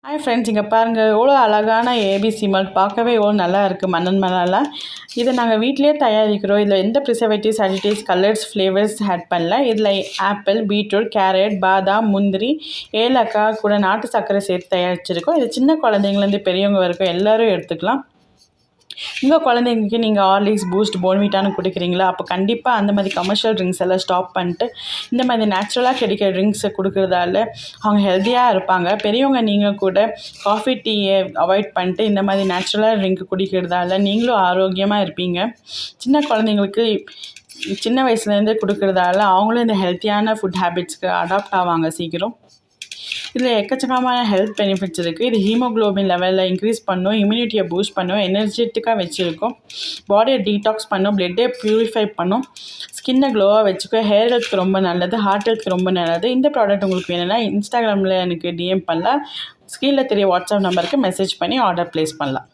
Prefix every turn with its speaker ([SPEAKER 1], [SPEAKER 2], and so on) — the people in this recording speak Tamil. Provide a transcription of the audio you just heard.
[SPEAKER 1] ஹாய் ஃப்ரெண்ட்ஸ், இங்கே பாருங்கள் எவ்வளோ அழகான ஏபிசி மால்ட் பார்க்கவே எவ்வளோ நல்லா இருக்குது. மன்னன் மலால் இதை நாங்கள் வீட்டிலே தயாரிக்கிறோம். இதில் எந்த preservatives, additives, colours, flavours add பண்ணல. இதில் ஆப்பிள், பீட்ரூட், கேரட், பாதாம், முந்திரி, ஏலக்காய் கூட நாட்டு சர்க்கரை சேர்த்து தயாரிச்சிருக்கோம். இது சின்ன குழந்தைங்கலேருந்து பெரியவங்க வரைக்கும் எல்லோரும் எடுத்துக்கலாம். உங்கள் குழந்தைங்களுக்கு நீங்கள் ஹார்லிக்ஸ், பூஸ்ட், போர்ன்விட்டான்னு கொடுக்குறீங்களா? அப்போ கண்டிப்பாக அந்த மாதிரி கமர்ஷியல் ட்ரிங்க்ஸ் எல்லாம் ஸ்டாப் பண்ணிட்டு இந்த மாதிரி நேச்சுரலாக கிடைக்கிற ட்ரிங்க்ஸை கொடுக்குறதால அவங்க ஹெல்த்தியாக இருப்பாங்க. பெரியவங்க நீங்கள் கூட காஃபி, டீயை அவாய்ட் பண்ணிட்டு இந்த மாதிரி நேச்சுரலாக ட்ரிங்க் குடிக்கிறதால நீங்களும் ஆரோக்கியமாக இருப்பீங்க. சின்ன குழந்தைங்களுக்கு சின்ன வயசுலேருந்து கொடுக்குறதால அவங்களும் இந்த ஹெல்த்தியான ஃபுட் ஹேபிட்ஸ்க்கு அடாப்ட் ஆவாங்க சீக்கிரம். இதில் எக்கச்சக்கமான ஹெல்த் பெனிஃபிட்ஸ் இருக்குது. இது ஹீமோக்ளோபின் லெவலில் இன்க்ரீஸ் பண்ணும், இம்யூனிட்டியை பூஸ்ட் பண்ணும், எனர்ஜெட்டிக்காக வச்சுருக்கும், பாடியை டீடாக்ஸ் பண்ணும், பிளட்டை ப்யூரிஃபை பண்ணும், ஸ்கின்னை க்ளோவாக வச்சுக்கும், ஹேர் ஹெல்த்துக்கு ரொம்ப நல்லது, ஹார்ட் ஹெல்த்துக்கு ரொம்ப நல்லது. இந்த ப்ராடக்ட் உங்களுக்கு வேணும்னா இன்ஸ்டாகிராமில் எனக்கு டிஎம் பண்ணலாம், ஸ்க்ரீனில் தெரிய வாட்ஸ்அப் நம்பருக்கு மெசேஜ் பண்ணி ஆர்டர் ப்ளேஸ் பண்ணலாம்.